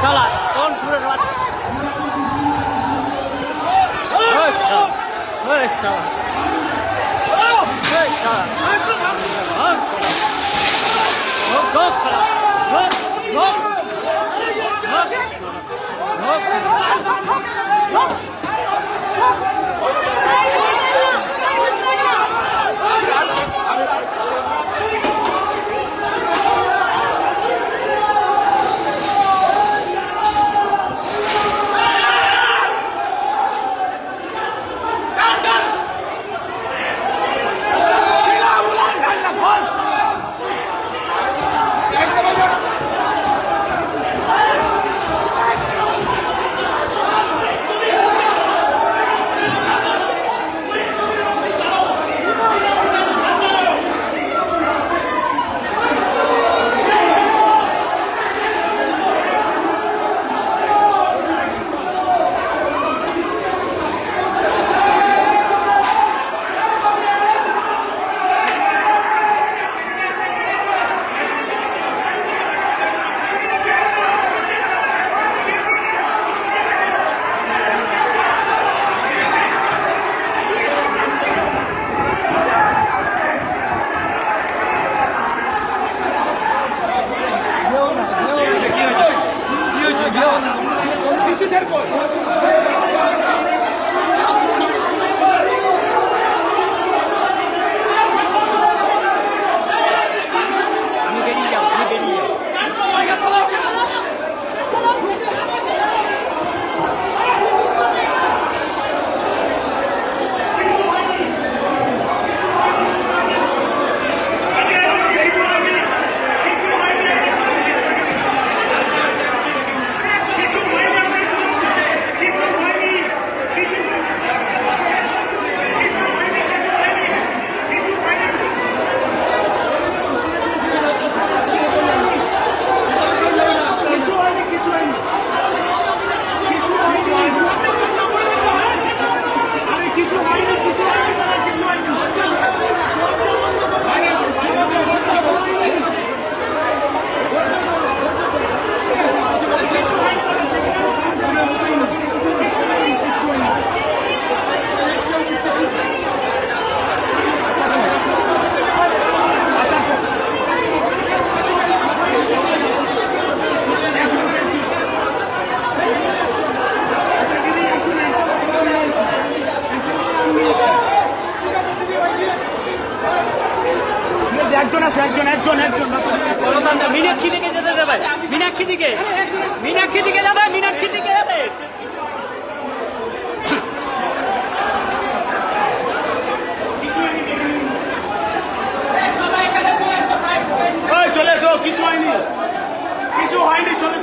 শালা কোন সুরের বাচ্চা ওই শালা ওই শালা ওই শালা go শালা go मीनाक्षी दिखे যেতে দেবে मीनाक्षी দিকে যাবে मीनाक्षी দিকে যাবে ওই চলে এসো কিছু হয়নি চলে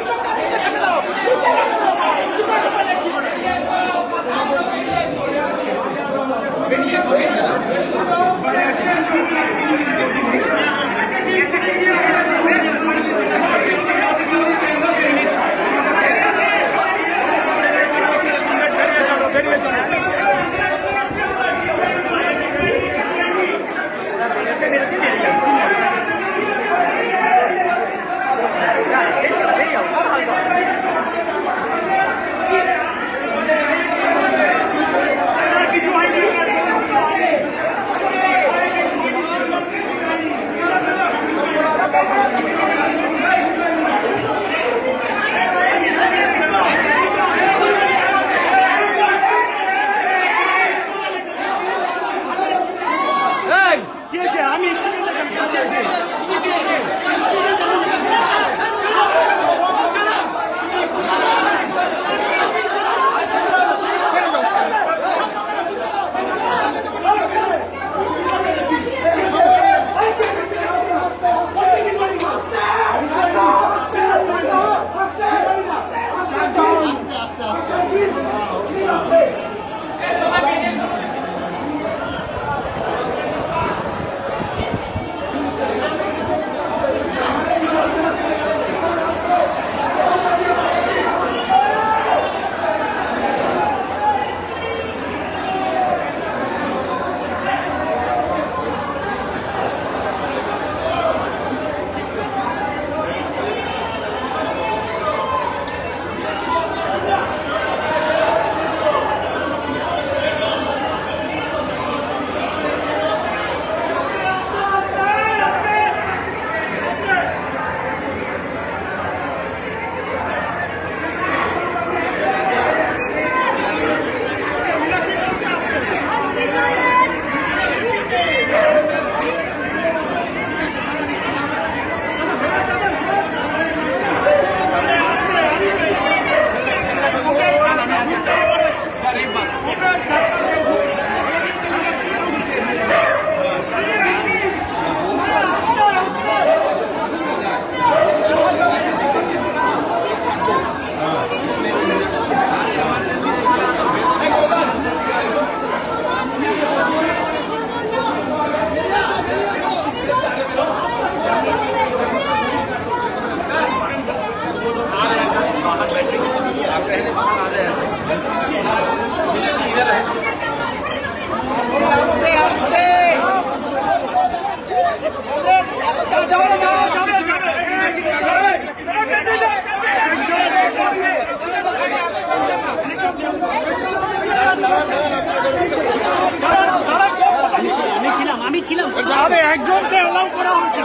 আরে একজনকে অ্যালাউ করা হচ্ছে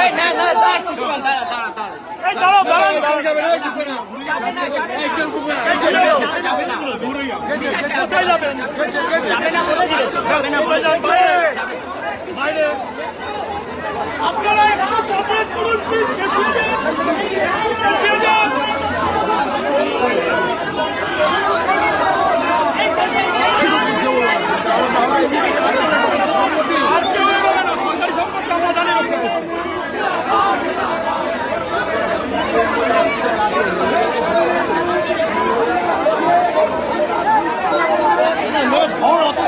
এই না না দাঁড়া শিশুপাল দাঁড়া দাঁড়া দাঁড়া এই দাঁড়াও দাঁড়াও যাবে না এই কেউ করবে না যাবে না কোথায় যাবেন যাবে না বলে দিয়েছে যাবে না বলে বাইরে আপনারা একটু কোঅপারেট করুন প্লিজ পেছিয়ে যান ঘর অত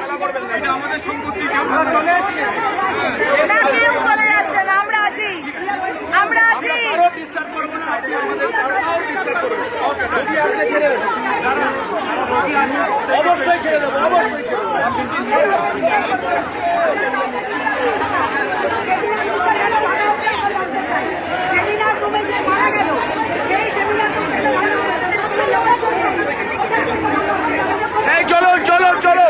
এটা আমাদের সম্পত্তি, চলে আসছে। চলে যাচ্ছে না, আমরা আছি, আমরা আছি। ডিস্টার্ব করবো না, ডিস্টার্ব করবো। যদি আসলে ছেড়ে দেবো, অবশ্যই ছেড়ে দেবো, অবশ্যই ছেড়ে দেবো। এই চলো চলো চলো,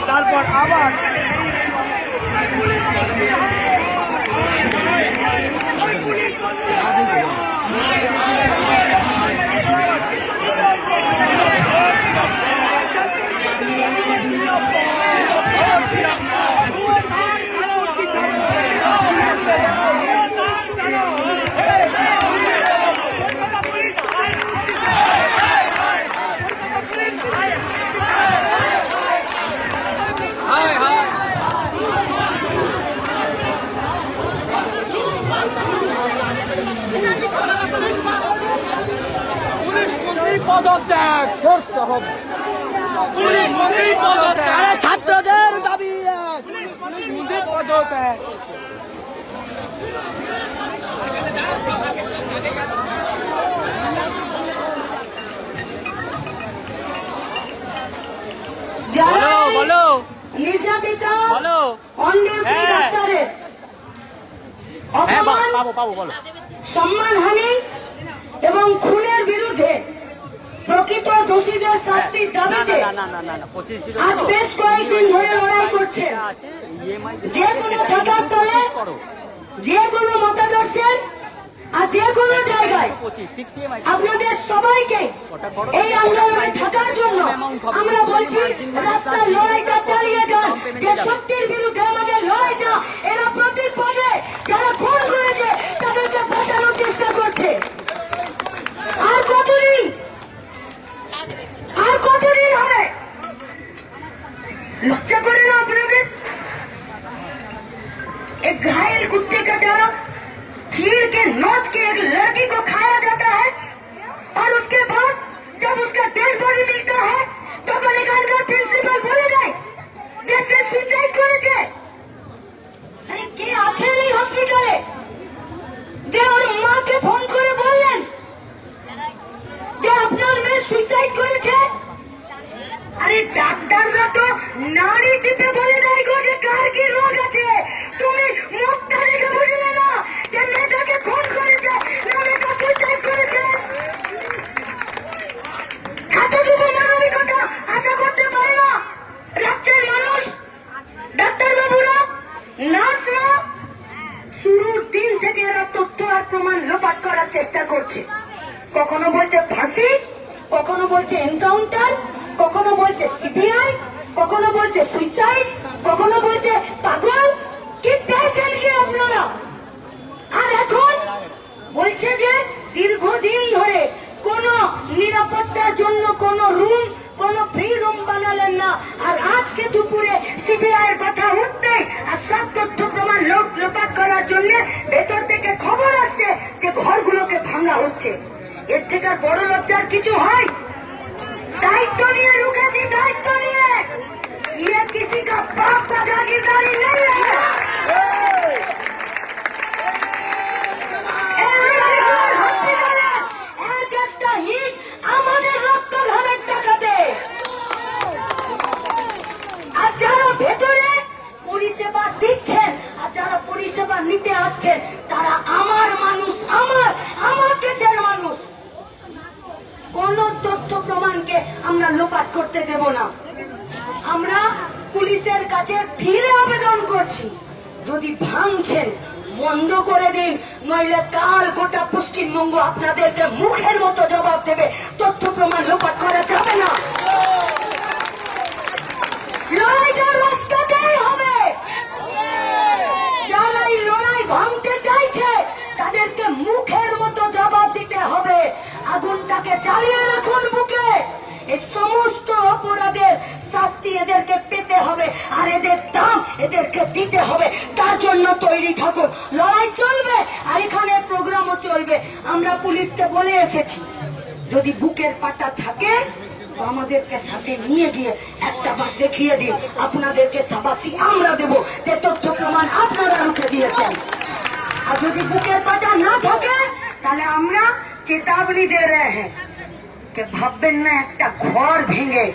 তারপর আবার পদত্যাগ করতে হবে, পুলিশ মন্ত্রী পদত্যাগ, ছাত্রদের দাবি পুলিশ মন্ত্রী পদত্যাগ। বলো নির্যাতিত বলো, সম্মানহানি এবং খুনের বিরুদ্ধে প্রকৃত দোষীদের শাস্তির দাবিতে আজ বেশ কয়েকদিন ধরে লড়াই করছে। যে কোনো ছাতার তলে, যে কোনো মতাদর্শের আর যে কোনো জায়গায় আপনাদের সবাইকে এই আন্দোলনে থাকার জন্য আমরা বলছি, রাস্তার লড়াইটা চালিয়ে যান। যে শক্তির বিরুদ্ধে আমাদের লড়াইটা, এরা প্রতি পদে যারা খুন করেছে তাদেরকে বাঁচানোর চেষ্টা করছে। আর কতদিন, আর কতদিন হবে? লজ্জা করে না আপনাদের? एक घायल कुत्ते का चारा चीर के नोच के एक लड़की को खाया जाता है और उसके बाद जब उसका डेड बॉडी मिलता है तो निकाल कर प्रिंसिपल बोले गए जैसे सुसाइड करेছে। अरे কে আছেন এই হসপিটালে যে ওর মাকে ফোন করে বললেন যে আপনার মেয়ে সুইসাইড করেছে? আরে ডাক্তাররা তো নাড়ি টিপে বলে দেয় গো যে কার কি রোগ আছে, তুমি চেষ্টা করছে। কখনো বলছে ফাঁসি, কখনো বলছে এনকাউন্টার, কখনো বলছে সিবিআই, কখনো বলছে সুইসাইড, কখনো বলছে পাগল। কি পেয়েছেন কি আপনারা? আর এখন বলছে যে দীর্ঘদিন ধরে কোন নিরাপত্তার জন্য কোন রুম, কোন ফ্রি রুম বানালেন না। আর আজকে দুপুরে সিবিআই এর কথা উঠতে আর সব তথ্য প্রমাণ লোপাট করার জন্য ভেতর থেকে খবর আসছে যে ঘরগুলোকে ভাঙা হচ্ছে। এর থেকে বড় লজ্জার কিছু হয়? দায়িত্ব নিয়ে রুখেছি, দায়িত্ব নিয়ে। ये किसी का बाप का जागीरदारी नहीं है। एक একটা হিট আমাদের রক্ত ঘামের টাকাতে। আর যারা ভেতরে পরিষেবা দিচ্ছেন আর যারা পরিষেবা নিতে আসছেন তারা আমার মানুষ, আমার দেশের মানুষ। কোন তথ্য প্রমাণকে আমরা লোপাট করতে দেব না। আমরা পুলিশের কাছে ফিরে আবেদন করছি, যদি ভাঙছেন বন্ধ করে দিন, নইলে কাল গোটা পশ্চিমবঙ্গ আপনাদেরকে মুখের মতো জবাব দেবে। তথ্য প্রমাণ লোপাট করা যাবে না। লড়াইটা রাস্তাতেই হবে। যারা এই লড়াই ভাঙতে চাইছে তাদেরকে মুখের মতো জবাব দিতে হবে। আগুনটাকে জ্বালিয়ে রাখুন বুকে। এই সমস্ত অপরাধের শাস্তি এদেরকে পেতে হবে, আর এদের দাম এদেরকে দিতে হবে। তার জন্য তৈরি থাকুন। লড়াই চলবে আর এখানে প্রোগ্রামও চলবে। আমরা পুলিশকে বলে এসেছি, যদি বুকের পাটা থাকে তো আমাদেরকে সাথে নিয়ে গিয়ে একটা বার দেখিয়ে দিন। আপনাদেরকে শাবাশি আমরা দেব যে তথ্য প্রমাণ আপনারা রুখে দিয়েছেন। আর যদি বুকের পাটা না থাকে তাহলে আমরা চেতাবনী দে রহে হ্যাঁ কে ভাববেন না একটা ঘর ভেঙে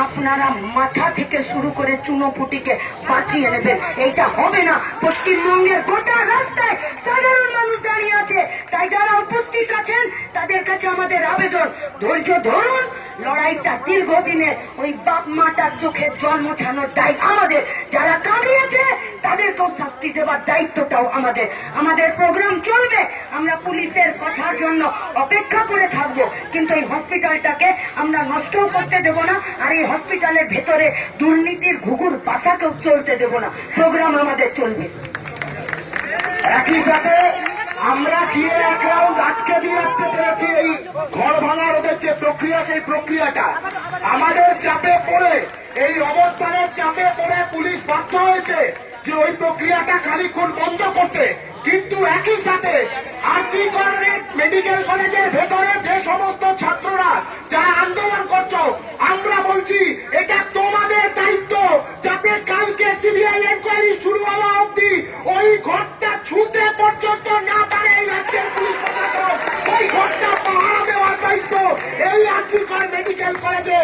আপনারা মাথা থেকে শুরু করে চুনোপুটিকে বাঁচিয়ে নেবেন। এইটা হবে না। পশ্চিমবঙ্গের গোটা রাস্তায় সাধারণ মানুষ দাঁড়িয়ে আছে। তাই যারা উপস্থিত আছেন তাদের কাছে আমাদের আবেদন, ধৈর্য ধরুন। লড়াইটা দীর্ঘদিনের, ওই বাপ মাটার চোখের জল মোছানোর দায় আমাদের। যারা কাঁদিয়েছে তাদেরকেও শাস্তি দেওয়ার দায়িত্বটাও আমাদের। আমাদের প্রোগ্রাম চলবে। আমরা পুলিশের কথার জন্য অপেক্ষা করে থাকবো, কিন্তু এই হসপিটালটাকে আমরা নষ্টও করতে দেব না। আর এই হসপিটালের ভেতরে দুর্নীতির ঘুঘুর বাসাকেও চলতে দেব না। প্রোগ্রাম আমাদের চলবে। একই সাথে আমরা গিয়ে এক রাউন্ড আটকে দিয়ে আসতে পেরেছি। এই ঘর ভাঙার ওদের যে প্রক্রিয়া, সেই প্রক্রিয়াটা আমাদের চাপে পড়ে, এই অবস্থানের চাপে পড়ে পুলিশ বাধ্য হয়েছে যে ওই প্রক্রিয়াটা খানিকক্ষণ বন্ধ করতে। কিন্তু একই সাথে আরজি মেডিকেল কলেজের ভেতরে যে সমস্ত ছাত্ররা যারা আন্দোলন করছো, আমরা বলছি এটা তোমাদের দায়িত্ব, যাতে কালকে সিবিআই এনকোয়ারি শুরু হওয়া অবধি ওই ঘরটা ছুঁতে পর্যন্ত না পারে এই রাজ্যের পুলিশ প্রশাসন। ওই ঘরটা পাহারা দেওয়ার দায়িত্ব এই আরজি মেডিকেল কলেজে